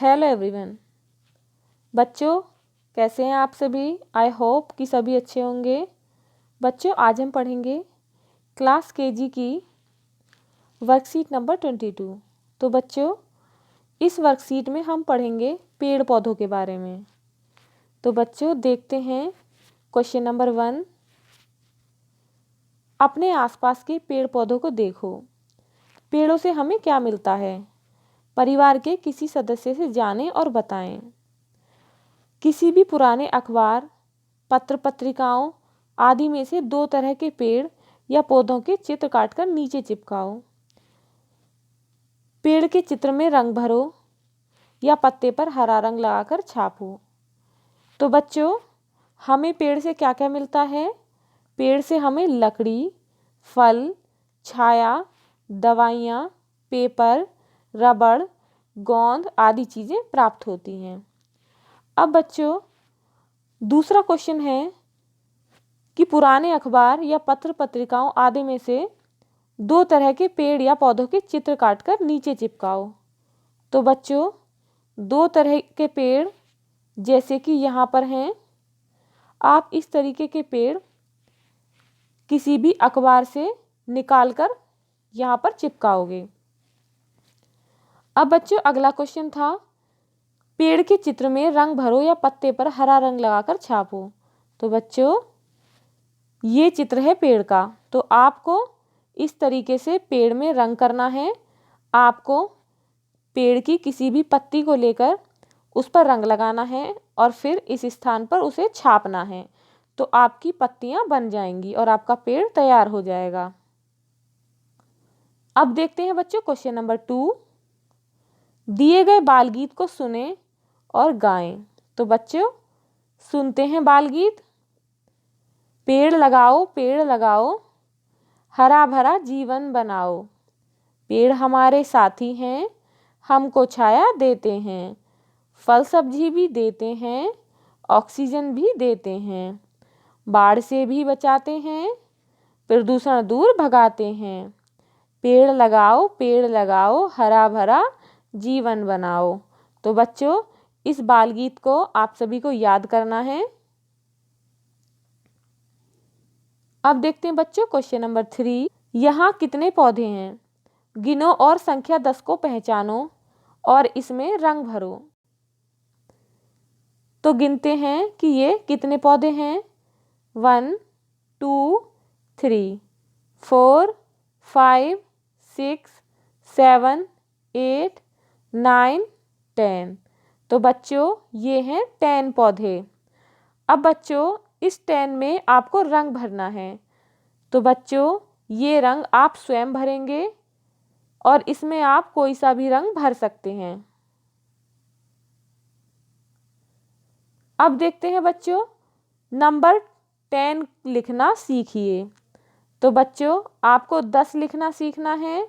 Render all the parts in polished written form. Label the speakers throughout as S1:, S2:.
S1: Hello everyone. बच्चों, कैसे हैं आप सभी? आई होप कि सभी अच्छे होंगे। बच्चों, आज हम पढ़ेंगे क्लास केजी की वर्कशीट नंबर 22। तो बच्चों, इस वर्कशीट में हम पढ़ेंगे पेड़ पौधों के बारे में। तो बच्चों, देखते हैं क्वेश्चन नंबर 1। अपने आसपास के पेड़ पौधों को देखो। पेड़ों से हमें क्या मिलता है? परिवार के किसी सदस्य से जानें और बताएं। किसी भी पुराने अखबार, पत्र पत्रिकाओं आदि में से 2 तरह के पेड़ या पौधों के चित्र काटकर नीचे चिपकाओ। पेड़ के चित्र में रंग भरो या पत्ते पर हरा रंग लगाकर छापो। तो बच्चों, हमें पेड़ से क्या क्या मिलता है? पेड़ से हमें लकड़ी, फल, छाया, दवाइयाँ, पेपर, रबड़, गोंद आदि चीज़ें प्राप्त होती हैं। अब बच्चों, दूसरा क्वेश्चन है कि पुराने अखबार या पत्र पत्रिकाओं आदि में से 2 तरह के पेड़ या पौधों के चित्र काटकर नीचे चिपकाओ। तो बच्चों, 2 तरह के पेड़ जैसे कि यहाँ पर हैं, आप इस तरीके के पेड़ किसी भी अखबार से निकालकर यहाँ पर चिपकाओगे। अब बच्चों, अगला क्वेश्चन था, पेड़ के चित्र में रंग भरो या पत्ते पर हरा रंग लगाकर छापो। तो बच्चों, ये चित्र है पेड़ का। तो आपको इस तरीके से पेड़ में रंग करना है। आपको पेड़ की किसी भी पत्ती को लेकर उस पर रंग लगाना है और फिर इस स्थान पर उसे छापना है। तो आपकी पत्तियां बन जाएंगी और आपका पेड़ तैयार हो जाएगा। अब देखते हैं बच्चों क्वेश्चन नंबर 2। दिए गए बाल गीत को सुने और गाएं। तो बच्चों, सुनते हैं बाल गीत। पेड़ लगाओ, हरा भरा जीवन बनाओ। पेड़ हमारे साथी हैं, हमको छाया देते हैं, फल सब्जी भी देते हैं, ऑक्सीजन भी देते हैं, बाढ़ से भी बचाते हैं, प्रदूषण दूर भगाते हैं। पेड़ लगाओ, हरा भरा जीवन बनाओ। तो बच्चों, इस बाल गीत को आप सभी को याद करना है। अब देखते हैं बच्चों क्वेश्चन नंबर 3। यहाँ कितने पौधे हैं? गिनो और संख्या 10 को पहचानो और इसमें रंग भरो। तो गिनते हैं कि ये कितने पौधे हैं। 1 2 3 4 5 6 7 8 9 10। तो बच्चों, ये हैं 10 पौधे। अब बच्चों, इस 10 में आपको रंग भरना है। तो बच्चों, ये रंग आप स्वयं भरेंगे और इसमें आप कोई सा भी रंग भर सकते हैं। अब देखते हैं बच्चों, नंबर 10 लिखना सीखिए। तो बच्चों, आपको 10 लिखना सीखना है।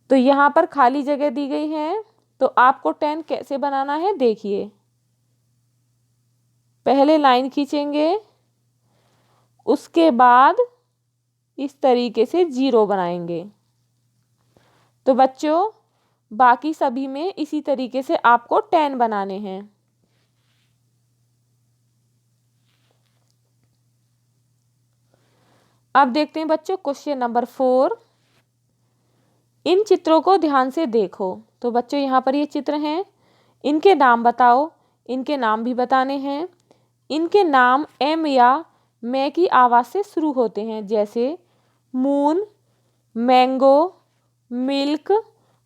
S1: तो यहाँ पर खाली जगह दी गई है। तो आपको 10 कैसे बनाना है, देखिए। पहले लाइन खींचेंगे, उसके बाद इस तरीके से 0 बनाएंगे। तो बच्चों, बाकी सभी में इसी तरीके से आपको 10 बनाने हैं। अब देखते हैं बच्चों क्वेश्चन नंबर 4। इन चित्रों को ध्यान से देखो। तो बच्चों, यहाँ पर ये चित्र हैं, इनके नाम बताओ। इनके नाम भी बताने हैं। इनके नाम एम या मैं की आवाज़ से शुरू होते हैं, जैसे मून, मैंगो, मिल्क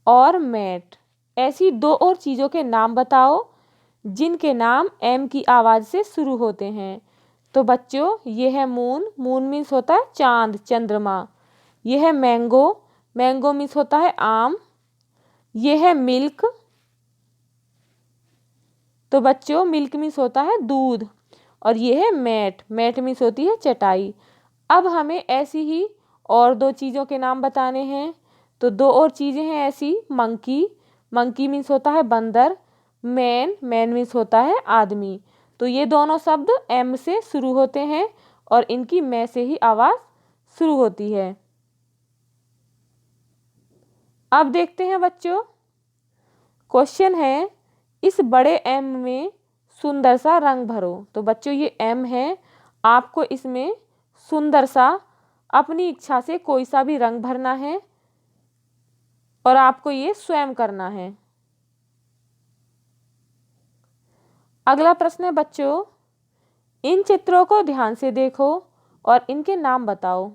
S1: और मैट। ऐसी 2 और चीज़ों के नाम बताओ जिनके नाम एम की आवाज़ से शुरू होते हैं। तो बच्चों, ये है मून। मून मीन्स होता है चांद, चंद्रमा। ये है मैंगो। मैंगो मीन्स होता है आम। ये है मिल्क। तो बच्चों, मिल्क मीन्स होता है दूध। और ये है मैट। मैट मीन्स होती है चटाई। अब हमें ऐसी ही और 2 चीज़ों के नाम बताने हैं। तो 2 और चीज़ें हैं ऐसी, मंकी। मंकी मीन्स होता है बंदर। मैन मीन्स होता है आदमी। तो ये दोनों शब्द एम से शुरू होते हैं और इनकी मैं से ही आवाज़ शुरू होती है। अब देखते हैं बच्चों, क्वेश्चन है इस बड़े एम में सुंदर सा रंग भरो। तो बच्चों ये एम है, आपको इसमें सुंदर सा अपनी इच्छा से कोई सा भी रंग भरना है और आपको ये स्वयं करना है। अगला प्रश्न है बच्चों, इन चित्रों को ध्यान से देखो और इनके नाम बताओ।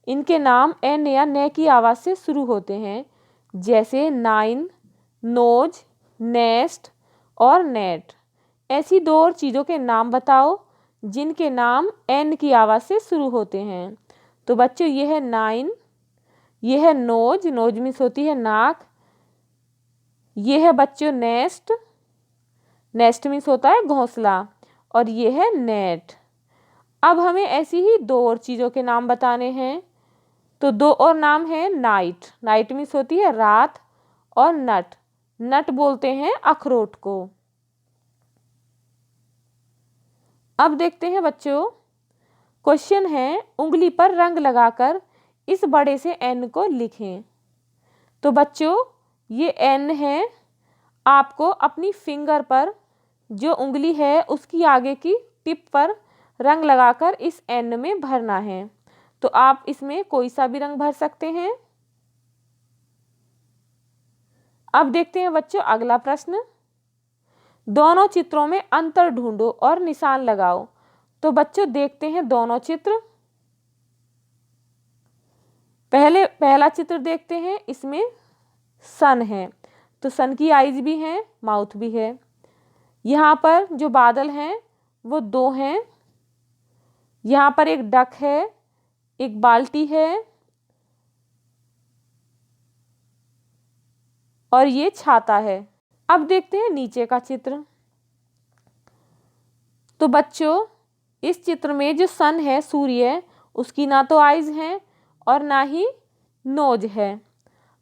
S1: इनके नाम एन या न की आवाज़ से शुरू होते हैं, जैसे नाइन, नोज, नेस्ट और नेट। ऐसी दो और चीज़ों के नाम बताओ जिनके नाम एन की आवाज़ से शुरू होते हैं। तो बच्चों ये है नाइन, ये है नोज, नोज मीन्स होती है नाक। ये है बच्चों नेस्ट, नेस्ट मीन्स होता है घोंसला। और ये है नेट। अब हमें ऐसी ही दो और चीज़ों के नाम बताने हैं। तो दो और नाम है नाइट, नाइट मीन्स होती है रात। और नट, नट बोलते हैं अखरोट को। अब देखते हैं बच्चों, क्वेश्चन है उंगली पर रंग लगाकर इस बड़े से एन को लिखें। तो बच्चों ये एन है, आपको अपनी फिंगर पर जो उंगली है उसकी आगे की टिप पर रंग लगाकर इस एन में भरना है। तो आप इसमें कोई सा भी रंग भर सकते हैं। अब देखते हैं बच्चों अगला प्रश्न, दोनों चित्रों में अंतर ढूंढो और निशान लगाओ। तो बच्चों देखते हैं दोनों चित्र। पहला चित्र देखते हैं, इसमें सन है, तो सन की आईज भी हैं, माउथ भी है। यहाँ पर जो बादल हैं वो दो हैं। यहाँ पर एक डक है, एक बाल्टी है और ये छाता है। अब देखते हैं नीचे का चित्र। तो बच्चों इस चित्र में जो सन है, सूर्य, उसकी ना तो आईज हैं और ना ही नोज है।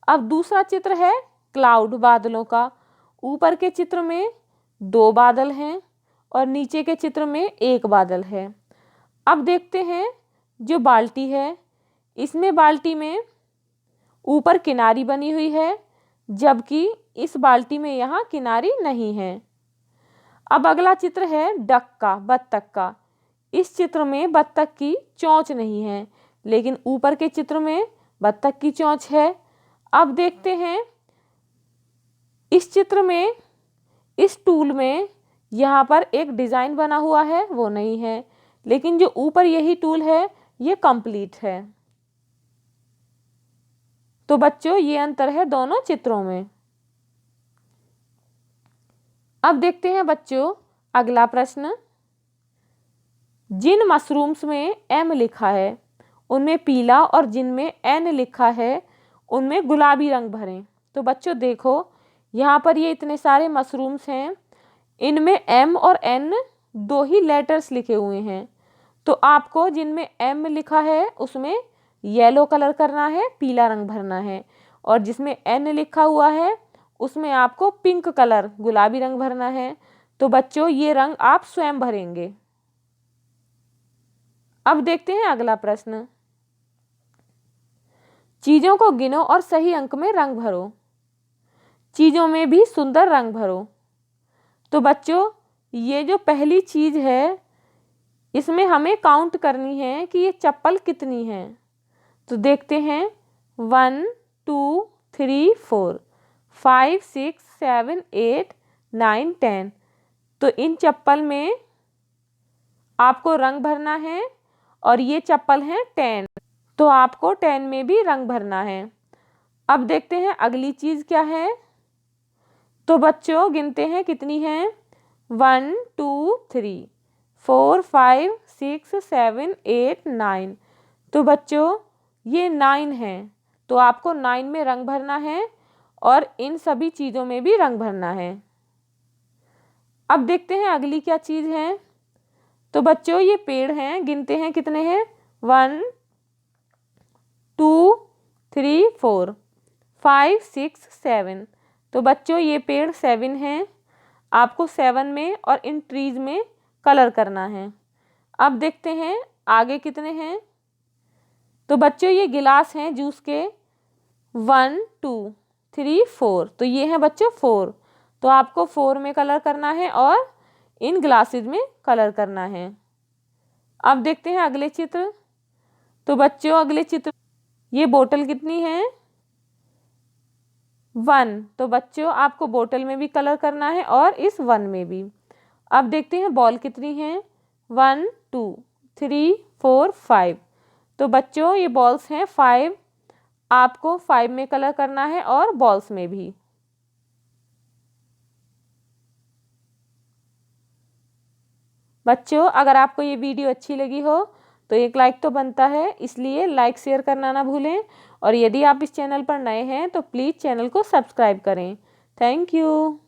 S1: अब दूसरा चित्र है क्लाउड, बादलों का। ऊपर के चित्र में दो बादल हैं और नीचे के चित्र में एक बादल है। अब देखते हैं जो बाल्टी है, इसमें बाल्टी में ऊपर किनारी बनी हुई है, जबकि इस बाल्टी में यहाँ किनारी नहीं है। अब अगला चित्र है डक का, बत्तख का। इस चित्र में बत्तख की चोंच नहीं है, लेकिन ऊपर के चित्र में बत्तख की चोंच है। अब देखते हैं इस चित्र में, इस टूल में यहाँ पर एक डिज़ाइन बना हुआ है, वो नहीं है, लेकिन जो ऊपर यही टूल है ये कंप्लीट है। तो बच्चों ये अंतर है दोनों चित्रों में। अब देखते हैं बच्चों अगला प्रश्न, जिन मशरूम्स में एम लिखा है उनमें पीला और जिनमें एन लिखा है उनमें गुलाबी रंग भरें। तो बच्चों देखो यहाँ पर ये इतने सारे मशरूम्स हैं, इनमें एम और एन दो ही लेटर्स लिखे हुए हैं। तो आपको जिनमें एम लिखा है उसमें येलो कलर करना है, पीला रंग भरना है। और जिसमें एन लिखा हुआ है उसमें आपको पिंक कलर, गुलाबी रंग भरना है। तो बच्चों ये रंग आप स्वयं भरेंगे। अब देखते हैं अगला प्रश्न, चीज़ों को गिनो और सही अंक में रंग भरो। चीज़ों में भी सुंदर रंग भरो। तो बच्चों ये जो पहली चीज़ है इसमें हमें काउंट करनी है कि ये चप्पल कितनी है। तो देखते हैं 1 2 3 4 5 6 7 8 9 10। तो इन चप्पल में आपको रंग भरना है और ये चप्पल है 10, तो आपको 10 में भी रंग भरना है। अब देखते हैं अगली चीज़ क्या है। तो बच्चों गिनते हैं कितनी है, 1 2 3 4 5 6 7 8 9। तो बच्चों ये 9 है, तो आपको 9 में रंग भरना है और इन सभी चीज़ों में भी रंग भरना है। अब देखते हैं अगली क्या चीज़ है। तो बच्चों ये पेड़ हैं, गिनते हैं कितने हैं, 1 2 3 4 5 6 7। तो बच्चों ये पेड़ 7 हैं, आपको 7 में और इन ट्रीज में कलर करना है। अब देखते हैं आगे कितने हैं। तो बच्चों ये गिलास हैं जूस के, 1 2 3 4। तो ये हैं बच्चों 4। तो आपको 4 में कलर करना है और इन ग्लासेस में कलर करना है। अब देखते हैं अगले चित्र। तो बच्चों अगले चित्र, ये बोतल कितनी है? 1। तो बच्चों आपको बोतल में भी कलर करना है और इस 1 में भी। अब देखते हैं बॉल कितनी है? 1 2 3 4 5। तो बच्चों ये बॉल्स हैं 5, आपको 5 में कलर करना है और बॉल्स में भी। बच्चों अगर आपको ये वीडियो अच्छी लगी हो तो एक लाइक तो बनता है, इसलिए लाइक शेयर करना ना भूलें। और यदि आप इस चैनल पर नए हैं तो प्लीज़ चैनल को सब्सक्राइब करें। Thank you.